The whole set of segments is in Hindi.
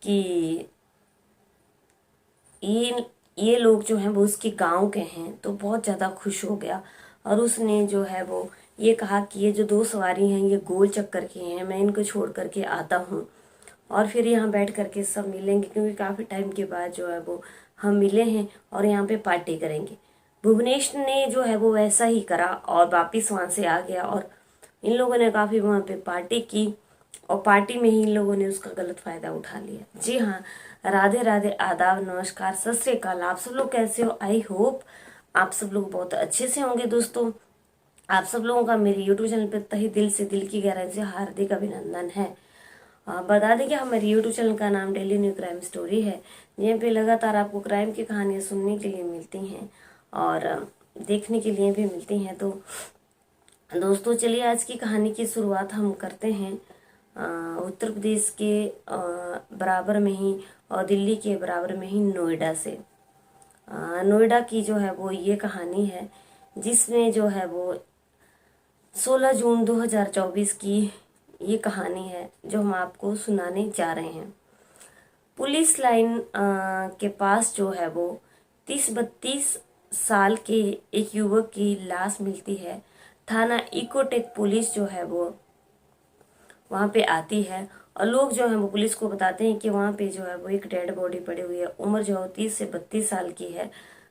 कि ये लोग जो हैं वो उसके गांव के हैं, तो बहुत ज़्यादा खुश हो गया। और उसने जो है वो ये कहा कि ये जो दो सवारी हैं ये गोल चक्कर की हैं, मैं इनको छोड़ करके आता हूँ और फिर यहाँ बैठ करके सब मिलेंगे, क्योंकि काफ़ी टाइम के बाद जो है वो हम मिले हैं और यहाँ पे पार्टी करेंगे। भुवनेश ने जो है वो वैसा ही करा और वापिस वहाँ से आ गया और इन लोगों ने काफ़ी वहाँ पे पार्टी की और पार्टी में ही इन लोगों ने उसका गलत फायदा उठा लिया। जी हाँ, राधे राधे, आदाब, नमस्कार, सत श्री अकाल। आप सब लोग कैसे हो? आई होप आप सब लोग बहुत अच्छे से होंगे। दोस्तों, आप सब लोगों का मेरे यूट्यूब चैनल पर तहे दिल से, दिल की गहराई से हार्दिक अभिनंदन है। बता दें कि हमारे यूट्यूब चैनल का नाम डेली न्यू क्राइम स्टोरी है, जहाँ पे लगातार आपको क्राइम की कहानियाँ सुनने के लिए मिलती हैं और देखने के लिए भी मिलती हैं। तो दोस्तों, चलिए आज की कहानी की शुरुआत हम करते हैं उत्तर प्रदेश के बराबर में ही और दिल्ली के बराबर में ही नोएडा से। नोएडा की जो है वो ये कहानी है, जिसमें जो है वो 16 जून 2024 की ये कहानी है जो हम आपको सुनाने जा रहे हैं। पुलिस लाइन के पास जो है वो 30-32 साल के एक युवक की लाश मिलती है। थाना इकोटेक पुलिस जो है वो वहाँ पे आती है और लोग जो है वो पुलिस को बताते हैं कि वहाँ पे जो है वो एक डेड बॉडी पड़ी हुई है। उम्र जो है 30 से 32 साल की है।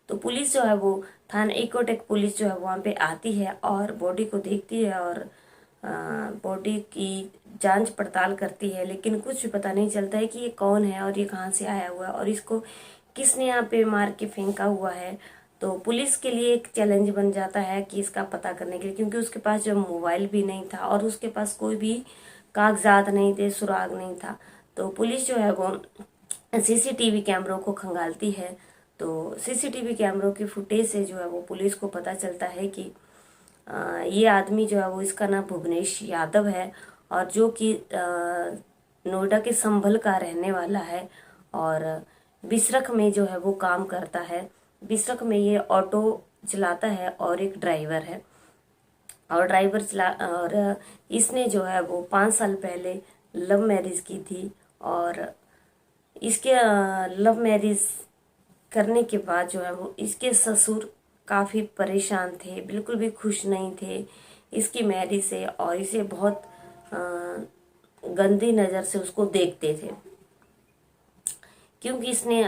तो पुलिस जो है वो थाना इकोटेक पुलिस जो है वहाँ पे आती है और बॉडी को देखती है और बॉडी की जांच पड़ताल करती है, लेकिन कुछ भी पता नहीं चलता है कि ये कौन है और ये कहाँ से आया हुआ है और इसको किसने यहाँ पे मार के फेंका हुआ है। तो पुलिस के लिए एक चैलेंज बन जाता है कि इसका पता करने के लिए, क्योंकि उसके पास जो मोबाइल भी नहीं था और उसके पास कोई भी कागजात नहीं थे, सुराग नहीं था। तो पुलिस जो है वो सीसीटीवी कैमरों को खंगालती है। तो सीसीटीवी कैमरों की फुटेज से जो है वो पुलिस को पता चलता है कि ये आदमी जो है वो, इसका नाम भुवनेश यादव है और जो कि नोएडा के संभल का रहने वाला है और बिसरख में जो है वो काम करता है। बिसरख में ये ऑटो चलाता है और एक ड्राइवर है और इसने जो है वो 5 साल पहले लव मैरिज की थी और इसके लव मैरिज करने के बाद जो है वो इसके ससुर काफ़ी परेशान थे, बिल्कुल भी खुश नहीं थे इसकी मैरिज से और इसे बहुत गंदी नज़र से उसको देखते थे, क्योंकि इसने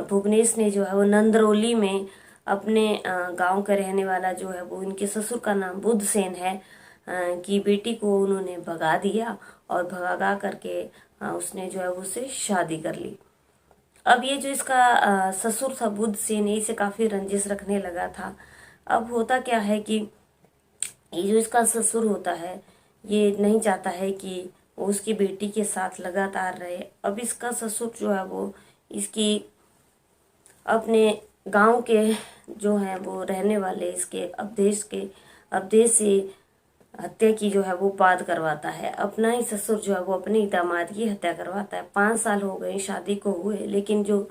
भुवनेश ने जो है वो नंदरौली में अपने गांव का रहने वाला जो है वो, इनके ससुर का नाम बुद्ध सेन है, की बेटी को उन्होंने भगा दिया और भगा करके उसने जो है वो उससे शादी कर ली। अब ये जो इसका ससुर था बुद्ध सेन, इसे काफ़ी रंजिश रखने लगा था। अब होता क्या है कि ये जो इसका ससुर होता है ये नहीं चाहता है कि वो उसकी बेटी के साथ लगातार रहे। अब इसका ससुर जो है वो इसकी अपने गांव के जो हैं वो रहने वाले इसके अवधेश से हत्या की जो है वो बात करवाता है। अपना ही ससुर जो है वो अपने दामाद की हत्या करवाता है। 5 साल हो गए शादी को हुए, लेकिन जो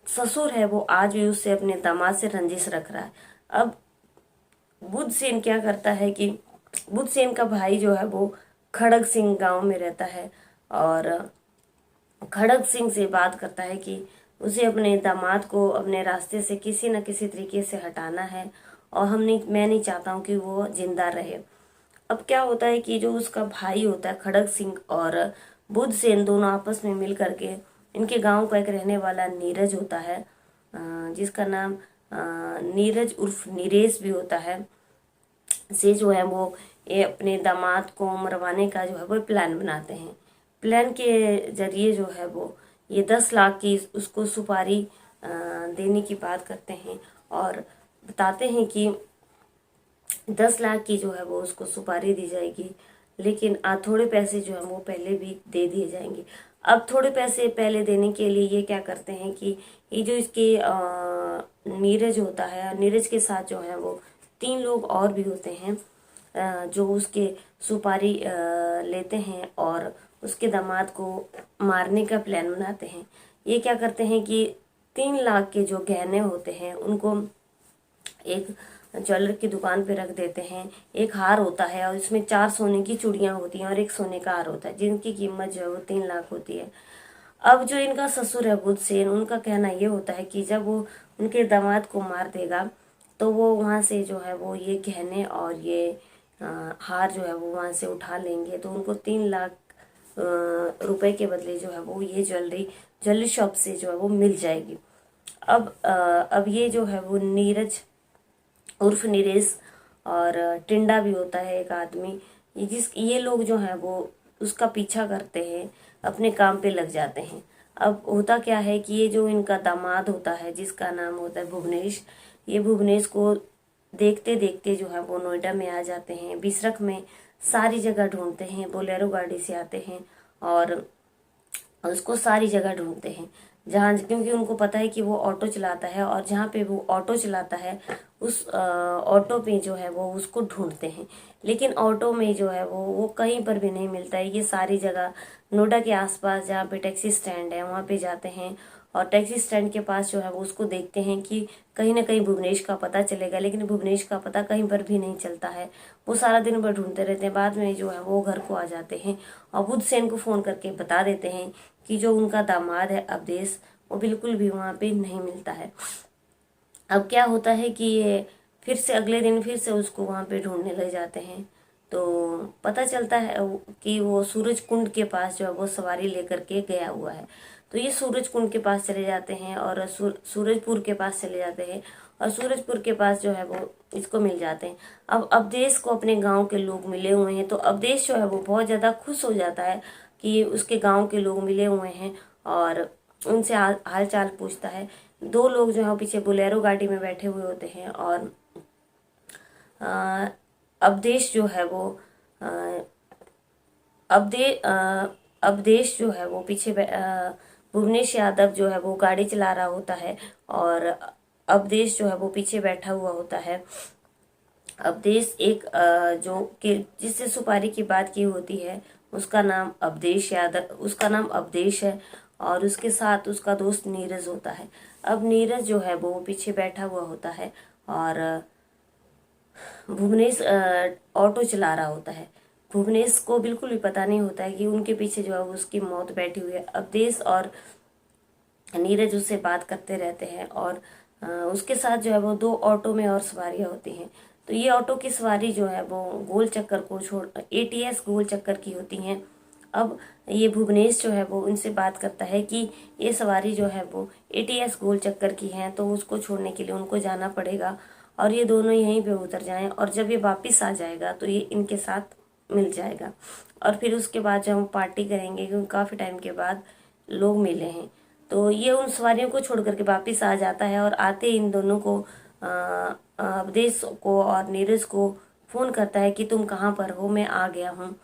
ससुर है वो आज भी उससे अपने दामाद से रंजिश रख रहा है। अब बुद्ध सेन क्या करता है कि बुद्ध सेन का भाई जो है वो खड़ग सिंह गांव में रहता है और खड़ग सिंह से बात करता है कि उसे अपने दामाद को अपने रास्ते से किसी न किसी तरीके से हटाना है और मैं नहीं चाहता हूँ कि वो जिंदा रहे। अब क्या होता है कि जो उसका भाई होता है खड़ग सिंह और बुद्ध सेन दोनों आपस में मिल करके, इनके गांव का एक रहने वाला नीरज होता है, जिसका नाम नीरज उर्फ नीरेश भी होता है, से जो है वो ये अपने दामाद को मरवाने का जो है वो प्लान बनाते हैं। प्लान के जरिए जो है वो ये 10 लाख की उसको सुपारी देने की बात करते हैं और बताते हैं कि 10 लाख की जो है वो उसको सुपारी दी जाएगी, लेकिन थोड़े पैसे जो है वो पहले भी दे दिए जाएंगे। अब थोड़े पैसे पहले देने के लिए ये क्या करते हैं कि ये जो इसके नीरज होता है, नीरज के साथ जो है वो 3 लोग और भी होते हैं जो उसके सुपारी लेते हैं और उसके दामाद को मारने का प्लान बनाते हैं। ये क्या करते हैं कि 3 लाख के जो गहने होते हैं उनको एक ज्वेलर की दुकान पे रख देते हैं। एक हार होता है और इसमें 4 सोने की चूड़ियाँ होती हैं और एक सोने का हार होता है, जिनकी कीमत जो है वो 3 लाख होती है। अब जो इनका ससुर है बुधसेन, उनका कहना ये होता है कि जब वो उनके दामाद को मार देगा तो वो वहाँ से जो है वो ये गहने और ये हार जो है वो वहाँ से उठा लेंगे। तो उनको 3 लाख रुपए के बदले जो है वो ये ज्वेलरी शॉप से जो है वो मिल जाएगी। अब ये जो है वो नीरज उर्फ नीरेश और टिंडा भी होता है एक आदमी, ये लोग जो हैं वो उसका पीछा करते हैं, अपने काम पे लग जाते हैं। अब होता क्या है कि ये जो इनका दामाद होता है जिसका नाम होता है भुवनेश, ये भुवनेश को देखते देखते जो है वो नोएडा में आ जाते हैं। बिसरख में सारी जगह ढूंढते हैं, बोलेरो गाड़ी से आते हैं और उसको सारी जगह ढूंढते हैं जहाँ, क्योंकि उनको पता है कि वो ऑटो चलाता है और जहाँ पे वो ऑटो चलाता है उस ऑटो पे जो है वो उसको ढूंढते हैं। लेकिन ऑटो में जो है वो कहीं पर भी नहीं मिलता है। ये सारी जगह नोएडा के आसपास जहाँ पे टैक्सी स्टैंड है वहाँ पे जाते हैं और टैक्सी स्टैंड के पास जो है वो उसको देखते हैं कि कहीं ना कहीं भुवनेश का पता चलेगा, लेकिन भुवनेश का पता कहीं पर भी नहीं चलता है। वो सारा दिन भर ढूंढते रहते हैं। बाद में जो है वो घर को आ जाते हैं और बुधसेन को फ़ोन करके बता देते हैं कि जो उनका दामाद है अवधेश, वो बिल्कुल भी वहाँ पे नहीं मिलता है। अब क्या होता है कि ये फिर से अगले दिन फिर से उसको वहाँ पे ढूंढने लग जाते हैं। तो पता चलता है कि वो सूरज कुंड के पास जो है वो सवारी लेकर के गया हुआ है। तो ये सूरज कुंड के पास चले जाते हैं और सूरजपुर के पास चले जाते हैं और सूरजपुर के पास जो है वो इसको मिल जाते हैं। अब अवधेश को अपने गांव के लोग मिले हुए हैं, तो अवधेश जो है वो बहुत ज़्यादा खुश हो जाता है कि उसके गांव के लोग मिले हुए हैं और उनसे हाल चाल पूछता है। 2 लोग जो है वो पीछे बोलेरो गाड़ी में बैठे हुए होते हैं और अवधेश जो है वो अ, अवधेश जो है वो पीछे भुवनेश यादव जो है वो गाड़ी चला रहा होता है और अवधेश जो है वो पीछे बैठा हुआ होता है। अवधेश एक जो कि जिससे सुपारी की बात की होती है उसका नाम अवधेश है और उसके साथ उसका दोस्त नीरज होता है। अब नीरज जो है वो पीछे बैठा हुआ होता है और भुवनेश ऑटो चला रहा होता है। भुवनेश को बिल्कुल भी पता नहीं होता है कि उनके पीछे जो है उसकी मौत बैठी हुई है। अवधेश और नीरज उससे बात करते रहते हैं और उसके साथ जो है वो 2 ऑटो में और सवारियां होती हैं। तो ये ऑटो की सवारी जो है वो गोल चक्कर को छोड़ ATS गोल चक्कर की होती हैं। अब ये भुवनेश जो है वो उनसे बात करता है कि ये सवारी जो है वो ATS गोल चक्कर की है, तो उसको छोड़ने के लिए उनको जाना पड़ेगा और ये दोनों यहीं पे उतर जाएं और जब ये वापस आ जाएगा तो ये इनके साथ मिल जाएगा और फिर उसके बाद जो हम पार्टी करेंगे, क्योंकि काफ़ी टाइम के बाद लोग मिले हैं। तो ये उन सवारियों को छोड़ करके वापिस आ जाता है और आते इन दोनों को अवधेश को और नीरज को फ़ोन करता है कि तुम कहाँ पर हो, मैं आ गया हूँ।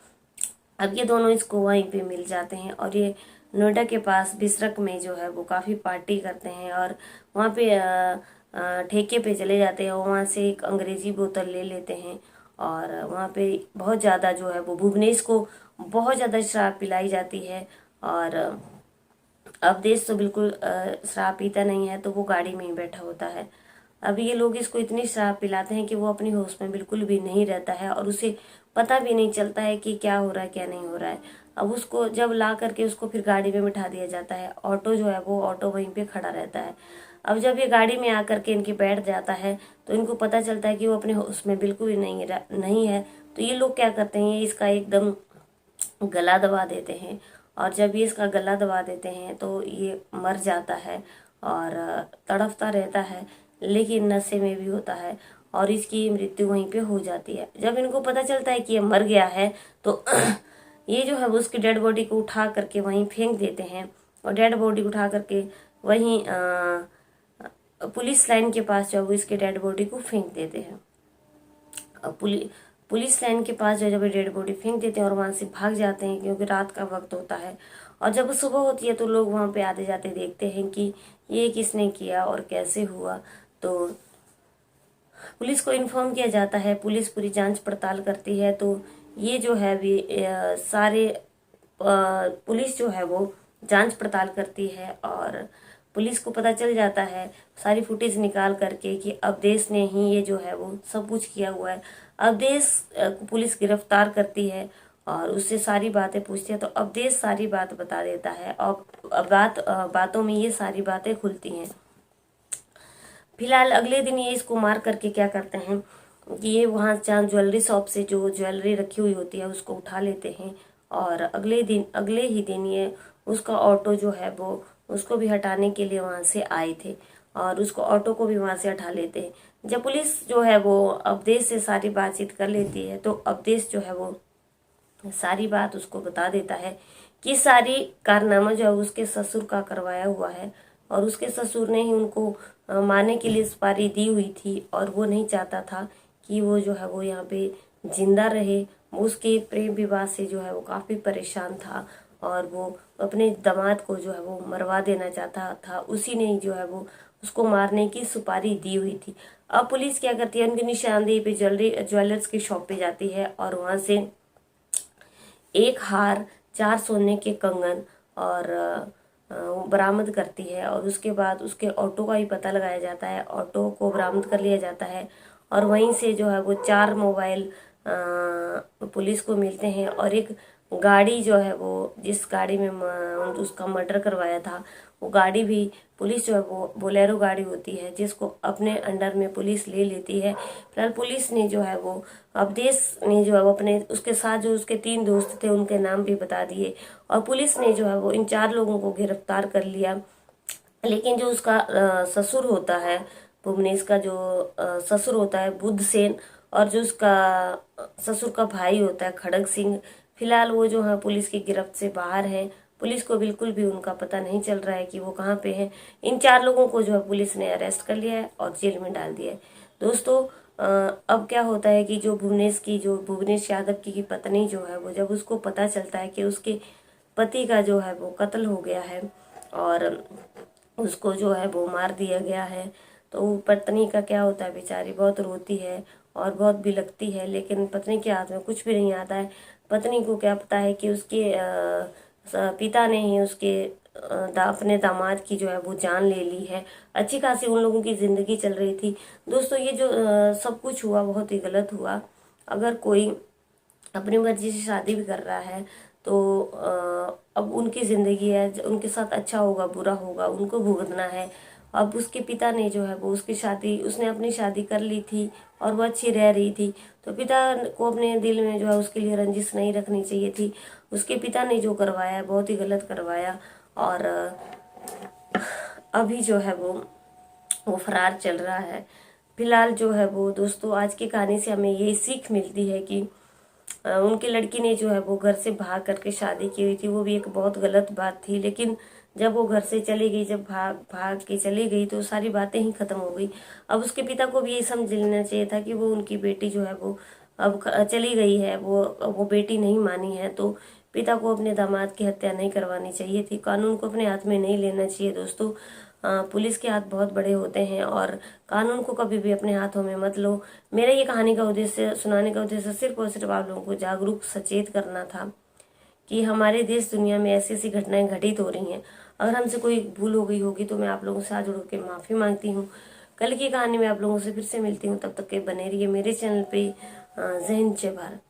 अब ये दोनों इसको वहीं पे मिल जाते हैं और ये नोएडा के पास बिसरख में जो है वो काफ़ी पार्टी करते हैं और वहाँ पे ठेके पे चले जाते हैं और वहाँ से एक अंग्रेजी बोतल ले लेते हैं और वहाँ पे बहुत ज़्यादा जो है वो भुवनेश को बहुत ज़्यादा शराब पिलाई जाती है और अवधेश तो बिल्कुल शराब पीता नहीं है, तो वो गाड़ी में ही बैठा होता है। अब ये लोग इसको इतनी शराब पिलाते हैं कि वो अपनी होश में बिल्कुल भी नहीं रहता है और उसे पता भी नहीं चलता है कि क्या हो रहा है क्या नहीं हो रहा है। अब उसको जब ला करके उसको फिर गाड़ी में बिठा दिया जाता है, ऑटो जो है वो ऑटो वहीं पे खड़ा रहता है। अब जब ये गाड़ी में आकर के इनके बैठ जाता है तो इनको पता चलता है कि वो अपने होश में बिल्कुल भी नहीं है। तो ये लोग क्या करते हैं, इसका एकदम गला दबा देते हैं और जब ये इसका गला दबा देते हैं तो ये मर जाता है और तड़पता रहता है, लेकिन नशे में भी होता है और इसकी मृत्यु वहीं पे हो जाती है। जब इनको पता चलता है कि ये मर गया है तो ये जो है वो उसकी डेड बॉडी को उठा करके वहीं फेंक देते हैं और डेड बॉडी उठा करके वहीं पुलिस लाइन के पास जो है वो इसके डेड बॉडी को फेंक देते हैं। पुलिस लाइन के पास जो जब डेड बॉडी फेंक देते हैं और वहाँ से भाग जाते हैं, क्योंकि रात का वक्त होता है। और जब सुबह होती है तो लोग वहाँ पे आते जाते देखते हैं कि ये किसने किया और कैसे हुआ। तो पुलिस को इन्फॉर्म किया जाता है, पुलिस पूरी जांच पड़ताल करती है। तो ये जो है भी सारे पुलिस जो है वो जांच पड़ताल करती है और पुलिस को पता चल जाता है सारी फुटेज निकाल करके कि अवधेश ने ही ये जो है वो सब कुछ किया हुआ है। अवधेश को पुलिस गिरफ्तार करती है और उससे सारी बातें पूछती है। तो अवधेश सारी बात बता देता है और बातों में ये सारी बातें खुलती हैं। फिलहाल अगले दिन ये इसको मार करके क्या करते हैं कि ये वहाँ जहाँ ज्वेलरी शॉप से जो ज्वेलरी रखी हुई होती है उसको उठा लेते हैं। और अगले ही दिन ये उसका ऑटो जो है वो उसको भी हटाने के लिए वहाँ से आए थे और उसको ऑटो को भी वहाँ से हटा लेते हैं। जब पुलिस जो है वो अवधेश से सारी बातचीत कर लेती है तो अवधेश जो है वो सारी बात उसको बता देता है कि सारी कारनामा जो है उसके ससुर का करवाया हुआ है और उसके ससुर ने ही उनको मारने के लिए सुपारी दी हुई थी और वो नहीं चाहता था कि वो जो है वो यहाँ पे जिंदा रहे। वो उसके प्रेम विवाह से जो है वो काफ़ी परेशान था और वो अपने दामाद को जो है वो मरवा देना चाहता था। उसी ने जो है वो उसको मारने की सुपारी दी हुई थी। अब पुलिस क्या करती है, उनकी निशानदेही पे ज्वेलर्स की शॉप पे जाती है और वहाँ से एक हार, 4 सोने के कंगन और बरामद करती है। और उसके बाद उसके ऑटो का भी पता लगाया जाता है, ऑटो को बरामद कर लिया जाता है और वहीं से जो है वो 4 मोबाइल पुलिस को मिलते हैं और एक गाड़ी जो है वो जिस गाड़ी में उसका मर्डर करवाया था वो गाड़ी भी पुलिस जो है वो बोलेरो गाड़ी होती है जिसको अपने अंडर में पुलिस ले लेती है। फिलहाल पुलिस ने जो है वो अवधेश ने जो है वो अपने उसके साथ जो उसके 3 दोस्त थे उनके नाम भी बता दिए और पुलिस ने जो है वो इन 4 लोगों को गिरफ्तार कर लिया। लेकिन जो उसका ससुर होता है, भुवनेश का जो ससुर होता है बुद्ध सेन, और जो उसका ससुर का भाई होता है खड़ग सिंह, फिलहाल वो जो है पुलिस की गिरफ्त से बाहर है। पुलिस को बिल्कुल भी उनका पता नहीं चल रहा है कि वो कहाँ पे है। इन 4 लोगों को जो है पुलिस ने अरेस्ट कर लिया है और जेल में डाल दिया है। दोस्तों अब क्या होता है कि जो भुवनेश यादव की पत्नी जो है वो जब उसको पता चलता है कि उसके पति का जो है वो कत्ल हो गया है और उसको जो है वो मार दिया गया है, तो वो पत्नी का क्या होता है, बेचारी बहुत रोती है और बहुत बिलखती है। लेकिन पत्नी के हाथ में कुछ भी नहीं आता है। पत्नी को क्या पता है कि उसके पिता ने ही उसके अपने दामाद की जो है वो जान ले ली है। अच्छी खासी उन लोगों की जिंदगी चल रही थी। दोस्तों ये जो सब कुछ हुआ बहुत ही गलत हुआ। अगर कोई अपनी मर्जी से शादी भी कर रहा है तो अब उनकी ज़िंदगी है, उनके साथ अच्छा होगा बुरा होगा उनको भुगतना है। अब उसके पिता ने जो है वो उसने अपनी शादी कर ली थी और वो अच्छी रह रही थी, तो पिता को अपने दिल में जो है उसके लिए रंजिश नहीं रखनी चाहिए थी। उसके पिता ने जो करवाया बहुत ही गलत करवाया और अभी जो है वो फरार चल रहा है। फिलहाल जो है वो दोस्तों आज की कहानी से हमें ये सीख मिलती है कि उनकी लड़की ने जो है वो घर से भाग करके शादी की हुई थी, वो भी एक बहुत गलत बात थी। लेकिन जब वो घर से चली गई, जब भाग भाग के चली गई तो सारी बातें ही खत्म हो गई। अब उसके पिता को भी ये समझ लेना चाहिए था कि वो उनकी बेटी जो है वो अब चली गई है, वो बेटी नहीं मानी है, तो पिता को अपने दामाद की हत्या नहीं करवानी चाहिए थी। कानून को अपने हाथ में नहीं लेना चाहिए दोस्तों। पुलिस के हाथ बहुत बड़े होते हैं और कानून को कभी भी अपने हाथों में मत लो। मेरा ये कहानी का उद्देश्य, सुनाने का उद्देश्य सिर्फ और सिर्फ आप लोगों को जागरूक सचेत करना था कि हमारे देश दुनिया में ऐसी ऐसी घटनाएं घटित हो रही हैं। अगर हमसे कोई भूल हो गई होगी तो मैं आप लोगों से हाथ जोड़ के माफ़ी मांगती हूँ। कल की कहानी में आप लोगों से फिर से मिलती हूँ, तब तक के बने रहिए मेरे चैनल पे। जय हिंद, जय भारत।